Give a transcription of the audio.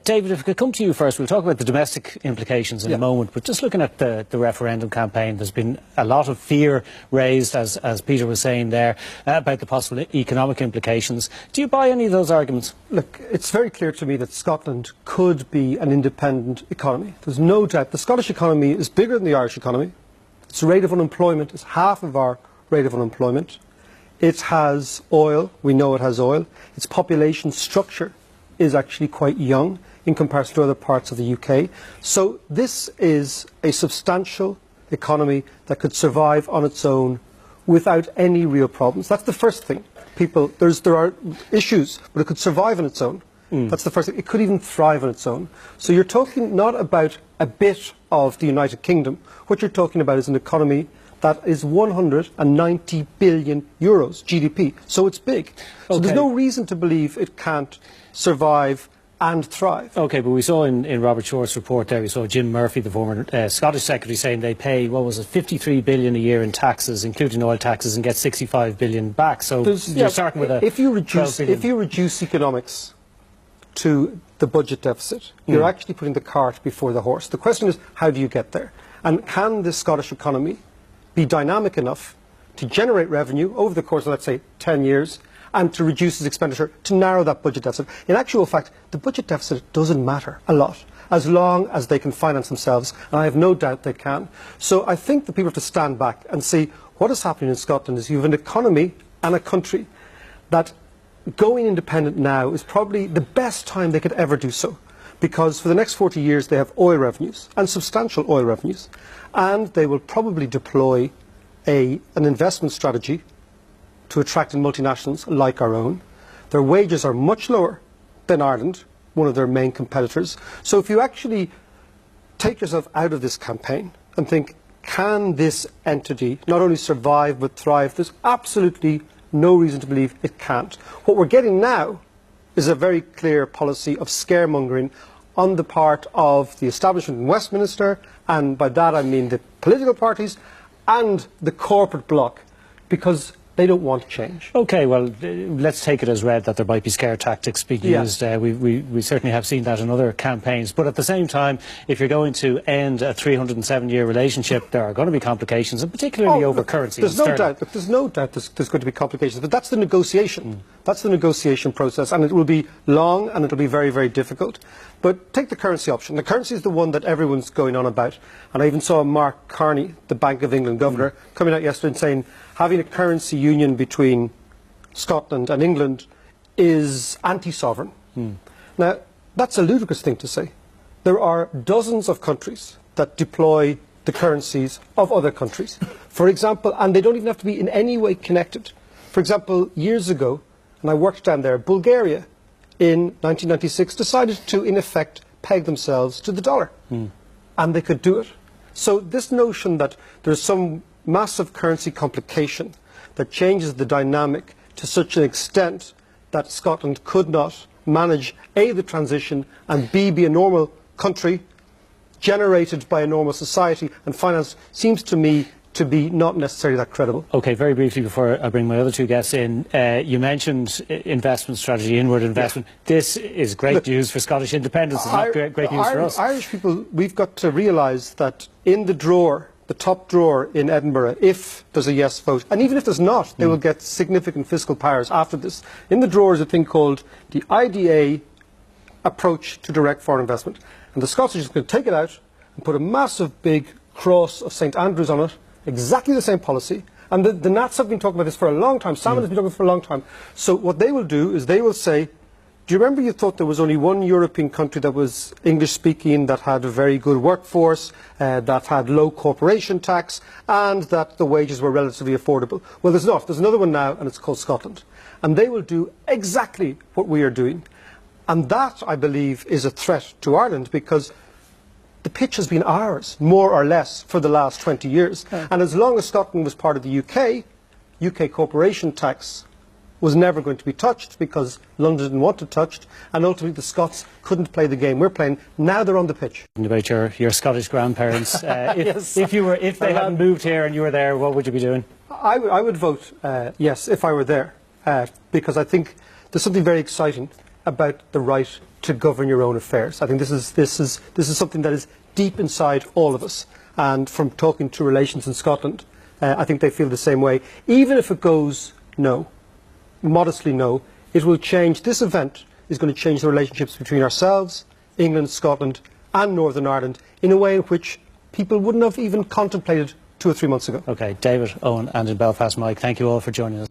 David, if we could come to you first, we'll talk about the domestic implications in a moment, but just looking at the referendum campaign, there's been a lot of fear raised, as Peter was saying there, about the possible economic implications. Do you buy any of those arguments? Look, it's very clear to me that Scotland could be an independent economy. There's no doubt. The Scottish economy is bigger than the Irish economy. Its rate of unemployment is half of our rate of unemployment. It has oil. We know it has oil. Its population structure is actually quite young in comparison to other parts of the UK. So this is a substantial economy that could survive on its own without any real problems. That's the first thing. There are issues, but it could survive on its own. That's the first thing. It could even thrive on its own. So you're talking not about a bit of the United Kingdom. What you're talking about is an economy that is 190 billion euros GDP. So it's big. So there's no reason to believe it can't survive and thrive. OK, but we saw in Robert Short's report there, we saw Jim Murphy, the former Scottish Secretary, saying they pay, what was it, 53 billion a year in taxes, including oil taxes, and get 65 billion back. So you're starting with a if you reduce economics to the budget deficit, you're actually putting the cart before the horse. The question is, how do you get there? And can the Scottish economy be dynamic enough to generate revenue over the course of, let's say, 10 years, and to reduce its expenditure to narrow that budget deficit? In actual fact, the budget deficit doesn't matter a lot, as long as they can finance themselves, and I have no doubt they can. So I think that people have to stand back and see what is happening in Scotland is you have an economy and a country that going independent now is probably the best time they could ever do so, because for the next 40 years they have oil revenues, and substantial oil revenues, and they will probably deploy an investment strategy to attract in multinationals like our own. Their wages are much lower than Ireland, one of their main competitors. So if you actually take yourself out of this campaign and think, can this entity not only survive but thrive, there's absolutely no reason to believe it can't. What we're getting now is a very clear policy of scaremongering on the part of the establishment in Westminster, and by that I mean the political parties and the corporate bloc, because they don't want change. OK, well, let's take it as read that there might be scare tactics being used. We certainly have seen that in other campaigns. But at the same time, if you're going to end a 307-year relationship, there are going to be complications, and particularly over currency. There's no doubt. There's no doubt there's going to be complications. But that's the negotiation. That's the negotiation process, and it will be long and it will be very, very difficult. But take the currency option. The currency is the one that everyone's going on about. And I even saw Mark Carney, the Bank of England governor, coming out yesterday and saying having a currency union between Scotland and England is anti-sovereign. Now, that's a ludicrous thing to say. There are dozens of countries that deploy the currencies of other countries. For example, and they don't even have to be in any way connected. For example, years ago, and I worked down there, Bulgaria in 1996 decided to, in effect, peg themselves to the dollar. And they could do it. So this notion that there's some massive currency complication that changes the dynamic to such an extent that Scotland could not manage A, the transition, and B, be a normal country generated by a normal society and finance, seems to me to be not necessarily that credible. OK, very briefly before I bring my other two guests in, you mentioned investment strategy, inward investment. This is great news for Scottish independence. It's not great news for us. Irish people, we've got to realise that in the drawer, the top drawer in Edinburgh, if there's a yes vote, and even if there's not, they will get significant fiscal powers after this. In the drawer is a thing called the IDA approach to direct foreign investment. And the Scots are just going to take it out and put a massive big cross of St Andrews on it, exactly the same policy. And the Nats have been talking about this for a long time. Salmon has been talking about it for a long time. So what they will do is they will say, do you remember you thought there was only one European country that was English-speaking, that had a very good workforce, that had low corporation tax, and that the wages were relatively affordable? Well, there's not. There's another one now, and it's called Scotland. And they will do exactly what we are doing. And that, I believe, is a threat to Ireland, because the pitch has been ours, more or less, for the last 20 years. And as long as Scotland was part of the UK corporation tax was never going to be touched, because London didn't want it touched, and ultimately the Scots couldn't play the game we're playing. Now they're on the pitch. About your Scottish grandparents, if they hadn't moved here and you were there, what would you be doing? I would vote yes if I were there, because I think there's something very exciting about the right to govern your own affairs. I think this is something that is deep inside all of us. And from talking to relations in Scotland, I think they feel the same way. Even if it goes no, modestly no, it will change. This event is going to change the relationships between ourselves, England, Scotland, and Northern Ireland in a way in which people wouldn't have even contemplated 2 or 3 months ago. Okay, David, Owen, and in Belfast, Mike, thank you all for joining us.